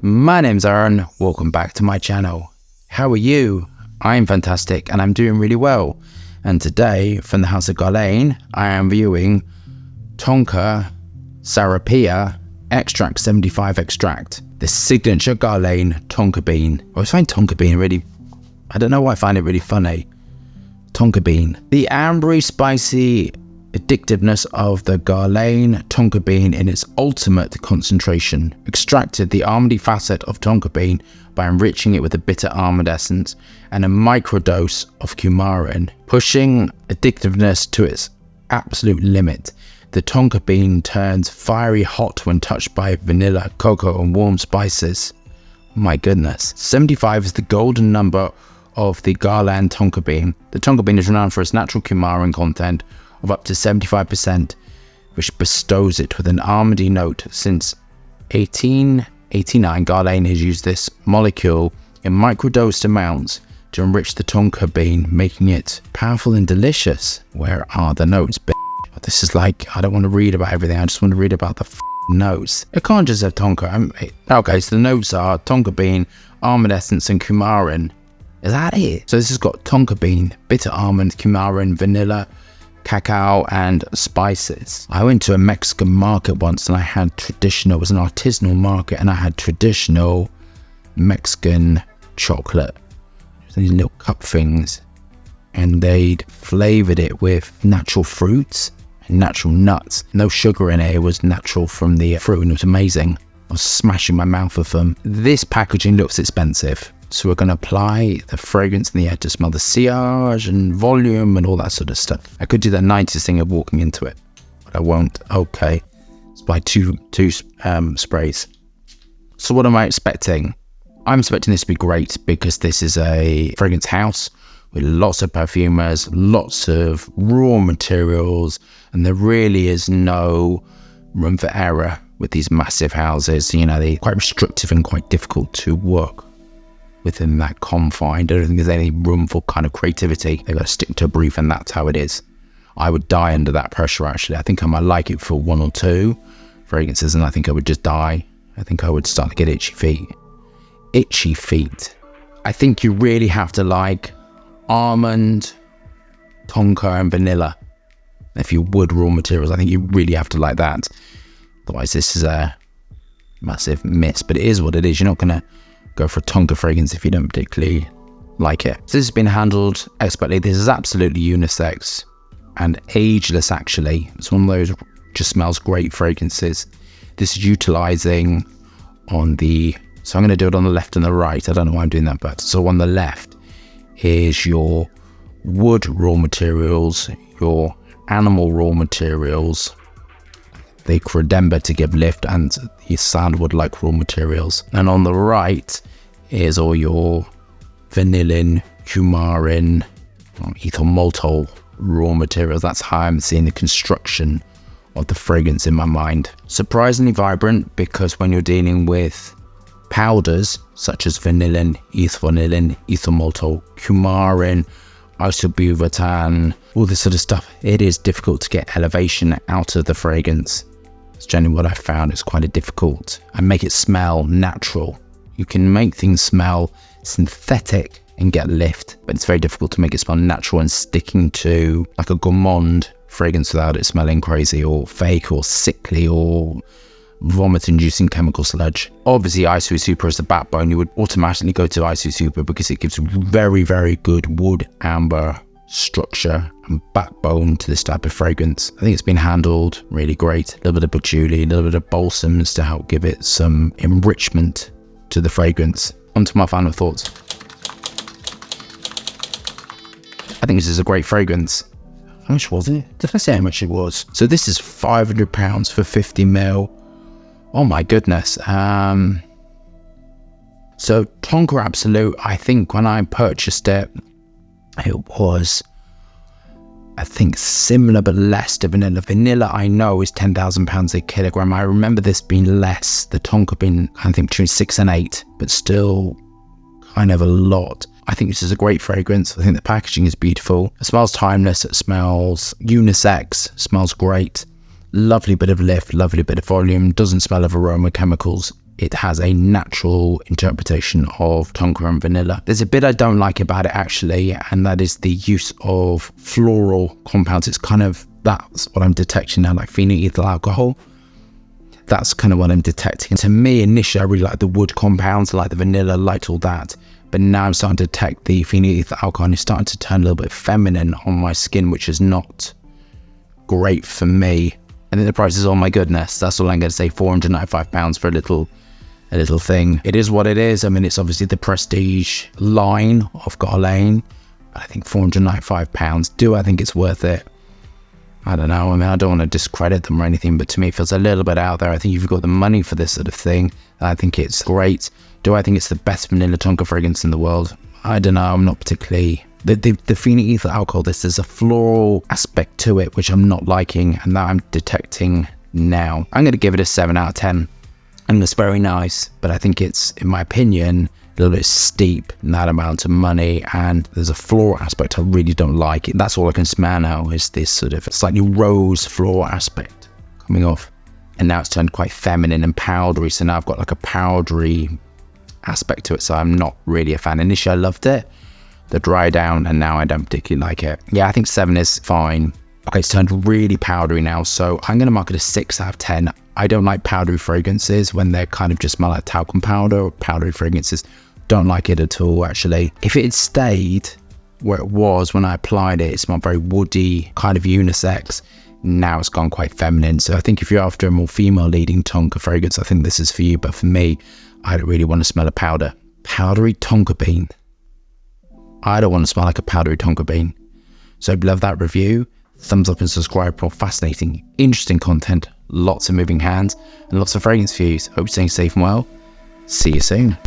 My name's Aaron, welcome back to my channel. How are you? I'm fantastic and I'm doing really well. And today, from the house of Guerlain, I am viewing Tonka Sarrapia Extract 75 Extract. The signature Guerlain Tonka bean. I always find Tonka bean really, I don't know why I find it really funny. Tonka bean. The ambery, spicy addictiveness of the Guerlain Tonka bean in its ultimate concentration. Extracted the almondy facet of Tonka bean by enriching it with a bitter almond essence and a microdose of coumarin, pushing addictiveness to its absolute limit. The Tonka bean turns fiery hot when touched by vanilla, cocoa and warm spices. My goodness. 75 is the golden number of the Guerlain Tonka bean. The Tonka bean is renowned for its natural coumarin content of up to 75%, which bestows it with an almondy note. Since 1889, Guerlain has used this molecule in microdosed amounts to enrich the Tonka bean, making it powerful and delicious. Where are the notes? This is like, I don't want to read about everything, I just want to read about the notes. It can't just have Tonka. Okay, so the notes are Tonka bean, almond essence and coumarin. Is that it? So this has got Tonka bean, bitter almond, coumarin, vanilla, cacao and spices. I went to a Mexican market once and I had traditional, it was an artisanal market, and I had traditional Mexican chocolate. These little cup things, and they'd flavored it with natural fruits and natural nuts. No sugar in it, it was natural from the fruit, and it was amazing. I was smashing my mouth with them. This packaging looks expensive. So we're going to apply the fragrance in the air to smell the sillage and volume and all that sort of stuff. I could do the 90s thing of walking into it, but I won't. Okay, let's apply two sprays. So what am I expecting? I'm expecting this to be great because this is a fragrance house with lots of perfumers, lots of raw materials, and there really is no room for error with these massive houses. You know, they're quite restrictive and quite difficult to work within that confine. I don't think there's any room for kind of creativity. They've got to stick to a brief, and that's how it is. I would die under that pressure, actually. I think I might like it for one or two fragrances, and I think I would just die. I think I would start to get itchy feet. Itchy feet. I think you really have to like almond, tonka and vanilla. If you would raw materials, I think you really have to like that. Otherwise, this is a massive miss, but it is what it is. You're not going to go for a Tonka fragrance if you don't particularly like it. So this has been handled expertly. This is absolutely unisex and ageless, actually. It's one of those just smells great fragrances. This is utilizing on the, so I'm going to do it on the left and the right. I don't know why I'm doing that, but so on the left is your wood raw materials, your animal raw materials, the credemba to give lift, and the sandalwood like raw materials. And on the right is all your vanillin, coumarin, ethyl maltol raw materials. That's how I'm seeing the construction of the fragrance in my mind. Surprisingly vibrant, because when you're dealing with powders such as vanillin, ethyl maltol, coumarin, isobutanol, all this sort of stuff, it is difficult to get elevation out of the fragrance. It's generally what I found. It's quite difficult. And make it smell natural. You can make things smell synthetic and get lift, but it's very difficult to make it smell natural and sticking to like a gourmand fragrance without it smelling crazy or fake or sickly or vomit-inducing chemical sludge. Obviously, Isu Super is the backbone. You would automatically go to Isu Super because it gives very, very good wood amber structure and backbone to this type of fragrance. I think it's been handled really great. A little bit of patchouli, a little bit of balsams to help give it some enrichment to the fragrance. On to my final thoughts. I think this is a great fragrance. How much was it? Did I say how much it was? So this is £500 for 50 ml. Oh my goodness. So Tonka Absolute, I think when I purchased it, it was, I think, similar but less to vanilla. Vanilla, I know, is £10,000 a kilogram. I remember this being less. The Tonka being, I think, between 6 and 8, but still kind of a lot. I think this is a great fragrance. I think the packaging is beautiful. It smells timeless. It smells unisex. Smells great. Lovely bit of lift, lovely bit of volume. Doesn't smell of aroma chemicals it has a natural interpretation of tonka and vanilla. There's a bit I don't like about it actually, and that is the use of floral compounds. It's kind of, that's what I'm detecting now, like phenol ethyl alcohol. That's kind of what I'm detecting. To me, initially, I really like the wood compounds, like the vanilla, liked all that. But now I'm starting to detect the phenol ethyl alcohol, and it's starting to turn a little bit feminine on my skin, which is not great for me. And then the price is, oh my goodness, that's all I'm going to say, £495 for a little thing. It is what it is. I mean, it's obviously the prestige line of Guerlain, but I think £495. Do I think it's worth it? I don't know. I mean, I don't want to discredit them or anything, but to me, it feels a little bit out there. I think if you've got the money for this sort of thing, I think it's great. Do I think it's the best vanilla tonka fragrance in the world? I don't know. I'm not particularly... The phenol ethyl alcohol, there's a floral aspect to it, which I'm not liking, and that I'm detecting now. I'm going to give it a 7 out of 10. And it's very nice, but I think it's, in my opinion, a little bit steep in that amount of money, and there's a floral aspect I really don't like. That's all I can smell now, is this sort of slightly rose floral aspect coming off. And now it's turned quite feminine and powdery, so now I've got like a powdery aspect to it, so I'm not really a fan. Initially I loved it, the dry down, and now I don't particularly like it. Yeah, I think 7 is fine. Okay, it's turned really powdery now, so I'm going to mark it a 6 out of 10. I don't like powdery fragrances when they're kind of just smell like talcum powder or powdery fragrances. Don't like it at all, actually. If it had stayed where it was when I applied it, it smelled very woody, kind of unisex. Now it's gone quite feminine. So I think if you're after a more female-leading tonka fragrance, I think this is for you. But for me, I don't really want to smell a powder. Powdery tonka bean. I don't want to smell like a powdery tonka bean. So if you love that review, thumbs up and subscribe for more fascinating, interesting content, lots of moving hands, and lots of fragrance views. Hope you're staying safe and well. See you soon.